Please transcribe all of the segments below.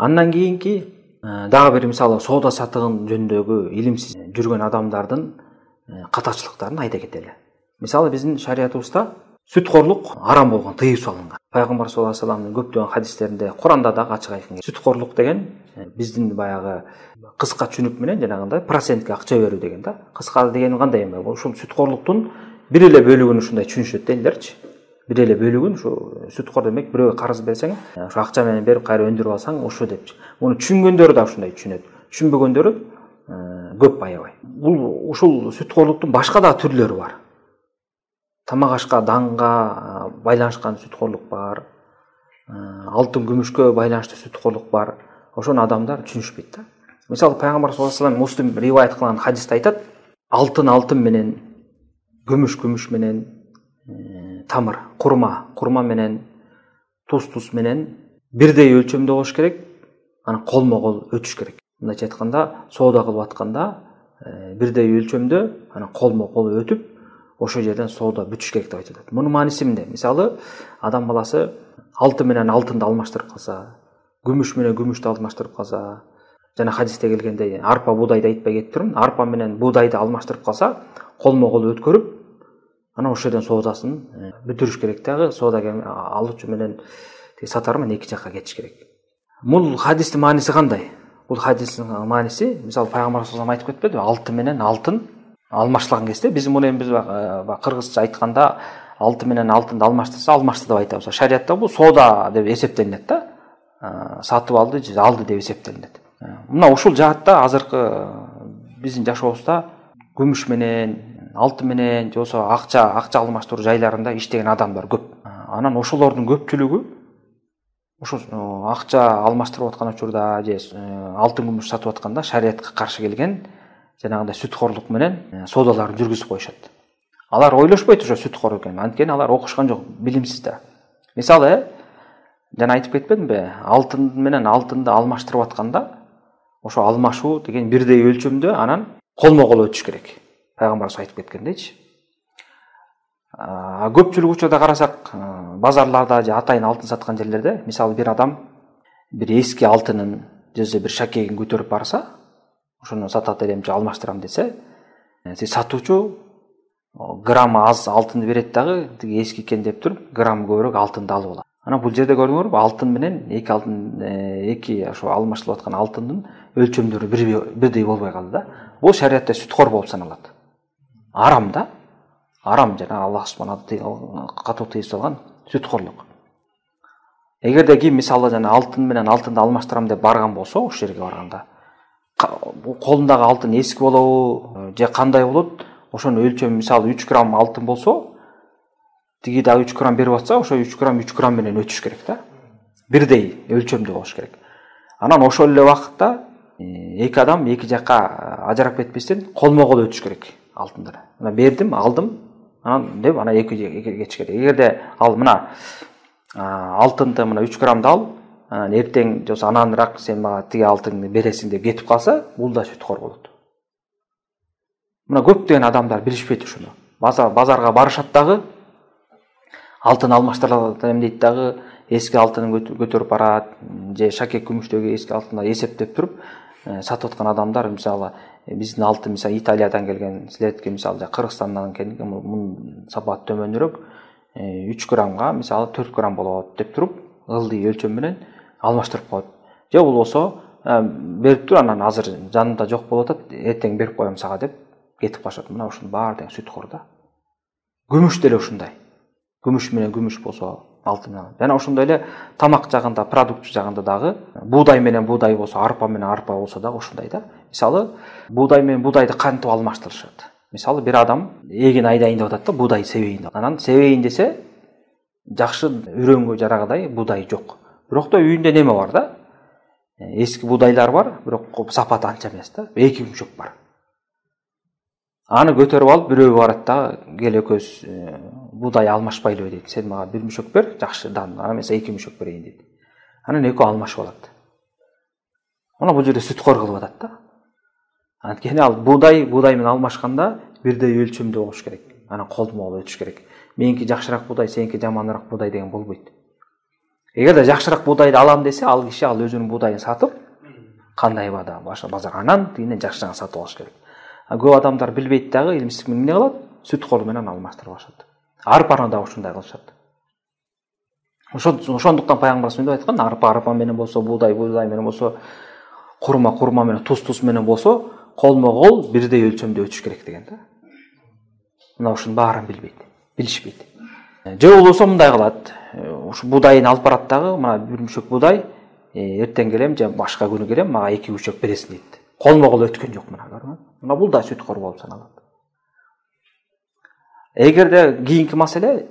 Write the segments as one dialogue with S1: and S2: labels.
S1: Андан кийинки дагы бир мисалы соода сатыгын жөнүндөгү илимсиз жүргөн адамдардын катачылыктарын айта кетели. Мисалы биздин шариятыбызда сүткорлук арам болгон, тыюу салынган. Пайгамбар саллаллаху алейхи вассаламдын көптөгөн хадистеринде, Куранда дагы ачык айкын сүткорлук деген биздин баягы кыска түшүнүк менен жанагындай процентке акча берүү деген да. Кыска деген кандай эми? Ушул сүткорлуктун бир эле бөлүгүн ушундай түшүнүшөт дейлерчи. Бир эле бөлүгүн ушу сүткор демек бирөөгө карыз берсең, ушу акча менен берип кайра өндүрүп алсаң ушу депчи. Муну түшүнгөндөр да ушундай түшүнөт. Түшүнбөгөндөр көп аябай. Бул ушул сүткорлуктун башка да түрлөрү бар. Тамак ашка, даңга байланышкан сүткорлук бар. Алтын, күмүшкө байланыштуу сүткорлук бар. Ошону адамдар түшүнүшпөйт да. Мисалы Пайгамбар саллаллаху алейхи вассалам Муслим риваят кылган хадисте айтат: алтын менен, күмүш менен, тамыр, курма менен, туз менен бирдей өлчөмдө болуш керек, анан колмо-кол өтүш керек. Мындайча айтканда, соода кылып атканда бирдей өлчөмдө, анан колмо-кол өтүп, ошол жерден соода бүтүш керек деп айтылат. Мунун мааниси эмне? Мисалы, адам баласы алтын менен алтынды алмаштырып калса, күмүш менен күмүштү алмаштырып калса, жана хадисте келгендей, арпа буудайды айтпай кетип турмун, арпа менен буудайды алмаштырып калса, колмо-кол өткөрүп, анан ошол жерден соодасын бүтүрүш керек дагы, соода алуучу менен сатар менен эки жакка кетиш керек. Бул хадистин мааниси кандай? Бул хадистин мааниси, мисалы Пайгамбар саллаллаху алейхи вассалам айтып кетпеди, алтын менен алтын алмаштырган кезде биз муну эми кыргызча айтканда алтын менен алтынды алмаштырса, алмашты деп айтабыз. Шариятта бул соода деп эсептелинет да. Сатып алды деп эсептелинет. Мына ушул жаатта азыркы биздин жашообузда күмүш менен, алтын менен, же болсо акча алмаштыруу жайларында иштеген адамдар көп. Анан ошолордун көпчүлүгү ошо акча алмаштырып аткан учурда же алтын күмүш сатып атканда шариятка каршы келген жанагындай сүткорлук менен соодаларын жүргүзүп коюшат. Алар ойлошпойт ошо сүткор экенин, анткени алар окушкан жок, билимсиз да. Мисалы, жана айтып кетпедимби, алтын менен алтынды алмаштырып атканда ошо алмашуу деген бирдей өлчөмдө анан колмо-кол өтүш керек. Пайгамбарыбыз айтып кеткендейчи. Көпчүлүк учурда карасак, базарларда же атайын алтын саткан жерлерде, мисалы бир адам бир эски алтынын же бир шакегин көтөрүп барса, ошону сатат элем же алмаштырам десе, сатуучу граммы аз алтынды берет дагы, тиги эски экен деп туруп, грамм көбүрөөк алтынды алып алат. Анан бул жерде көрүңөр, алтын менен эки ошо алмаштырылып аткан алтындын өлчөмдөрү бирдей болбой калды да. Бул шариятта сүткор болуп саналат. Арам да. Арам жана Аллах субханаху катуу тыйып салган сүткорлук. Эгерде ким мисалы жана алтын менен алтынды алмаштырам деп барган болсо, ошол жерге барганда колундагы алтын эски болобу же кандай болот? Ошонун өлчөмү мисалы 3 грамм алтын болсо, тиги дагы 3 грамм берип атса, ошо 3 грамм менен өтүш керек да. Бирдей өлчөмдө болуш керек. Анан ошол эле убакытта эки адам эки жакка ажырап кетпестен колмо-кол өтүш керек алтындар. Мына бердим, алдым, анан деп ана эки кетиш керек. Эгерде ал мына алтынды мына 3 граммды ал, эртең же ананыраак сен мага тиги алтынды бересиң деп кетип калса, бул да сүткор болот. Мына көптөгөн адамдар билишпейт ушуну. Базарга барышат дагы, алтын алмаштыралат дейт дагы, эски алтынын көтөрүп барат, же шакек күмүштөгү эски алтынды эсептеп туруп сатып аткан адамдар, мисалы биздин алтын мисалы Италиядан келген, силердики мисалы Кыргызстандан келген, мунун сапаты төмөнүрөөк 3 граммга мисалы 4 грамм болот деп туруп, ылдый өлчөм менен алмаштырып коет. Же болбосо берип тур, анан азыр жанымда жок болуп атат, эртең берип коем сага деп кетип калышат. Мына ушунун баары тең сүткор да. Күмүш деле ушундай. Күмүш менен күмүш болсо, алтын менен. Жана ошондой эле тамак жагында, продукт жагында дагы буудай менен буудай болсо, арпа менен арпа болсо дагы ушундай да. Мисалы, буудай менен буудайды кантип алмаштырышат? Мисалы, бир адам эгин айдайын деп атат да, буудай себейин деп. Анан себейин десе, жакшы үрөнгө жарагыдай буудай жок. Бирок да үйүндө неме бар да? Эски буудайлар бар, бирок сапаты анча эмес да. Эки күмүшөк бар. Аны көтөрүп алып, бирөө барат да, кел экөөбүз буудай алмашпайлыбы дейт. Сен мага бир мүшөк бер, жакшыдан, ана эмес эки мүшөк берейин дейт. Анан экөө алмашып алат. Мына бул жерде сүткор кылып атат да. Анткени ал буудай менен алмашканда бирдей өлчөмдө болуш керек. Анан колмо-кол өтүш керек. Меники жакшыраак буудай, сеники жаманыраак буудай деген болбойт. Эгерде жакшыраак буудайды алам десе, ал киши ал өзүнүн буудайын сатып, кандай башка базар анан тигинен жакшыраак сатып алыш керек. Көп адамдар билбейт дагы, илимсиздик менен эмне кылат? Сүт кол менен алмаштырып алышат. Арпаны да ушундай кылышат. Ошондуктан пайгамбарыбыз мындай айткан: арпа менен болсо, буудай менен болсо, курма менен, туз менен болсо, колмо-кол бирдей өлчөмдө өтүш керек деген да. Мына ушунун баарын билишпейт. Же болбосо мындай кылат. Ушу буудайын алып барат дагы, мына бир мүшөк буудай, эртең келем же башка күнү келем, мага 2 мүшөк бересиң дейт. Колмо-кол өткөн жок мына көрүңүз. Мына бул да сүт кор болуп саналат. Эгерде кийинки маселе,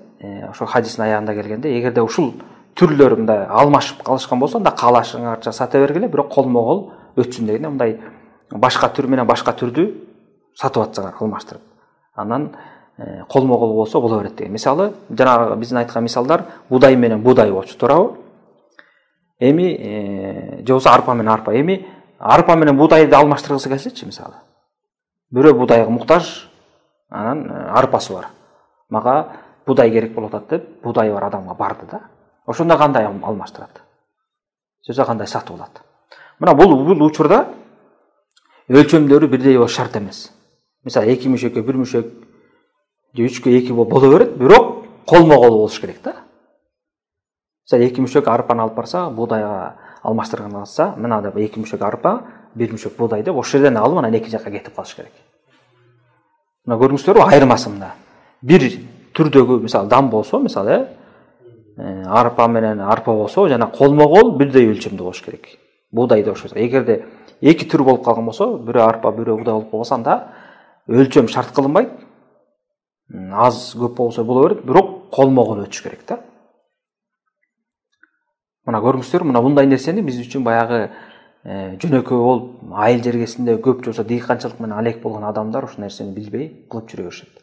S1: ошо хадистин аягында келгенде, эгерде ушул түрлөр мындай алмашып калышкан болсо, анда каалашыңарча сата бергиле, бирок колмо-кол өтсүн дегенде, мындай башка түр менен башка түрдү сатып атсаңар алмаштырып. Анан колмо-кол болсо боло берет деген. Мисалы, жанагы биздин айткан мисалдар буудай менен буудай болчу, туурабы? Эми же болсо арпа менен арпа. Эми арпа менен буудайды алмаштыргысы келсечи, мисалы. Бирөө буудайга муктаж, анан арпасы бар. Мага буудай керек болуп атат деп, буудайы бар адамга барды да. Ошондо кандай алмаштырат? Сөзө кандай сатып алат? Мына бул учурда өлчөмдөрү бирдей болуш шарт эмес. Мисалы 2 мүшөккө 1 мүшөк, же 3кө 2 боло берет, бирок колмо-кол болуш керек да. Мисалы 2 мүшөк арпаны алып барса, буудайга алмаштырган алса, мына да 2 мүшөк арпа, 1 мүшөк буудай деп ошол жерден алып анан эки жакка кетип калыш керек. Мына көрүңүздөрбү, айырмасы мында. Бир түрдөгү, мисалы дам болсо, мисалы арпа менен арпа болсо, жана колмо-кол бирдей өлчөмдө болуш керек. Буудай да ошол. Эгерде эки түр болуп калган болсо, бирөө арпа, бирөө буудай болуп калса, анда өлчөм шарт кылынбайт. Аз көп болсо боло берет, бирок колмо-кол өтүш керек да. Мына көрүңүздөр, мына мындай нерсени биз үчүн баягы жөнөкөй болуп, айыл жергесинде көп болсо дыйканчылык менен алек болгон адамдар ушул нерсени билбей кылып жүрө беришет.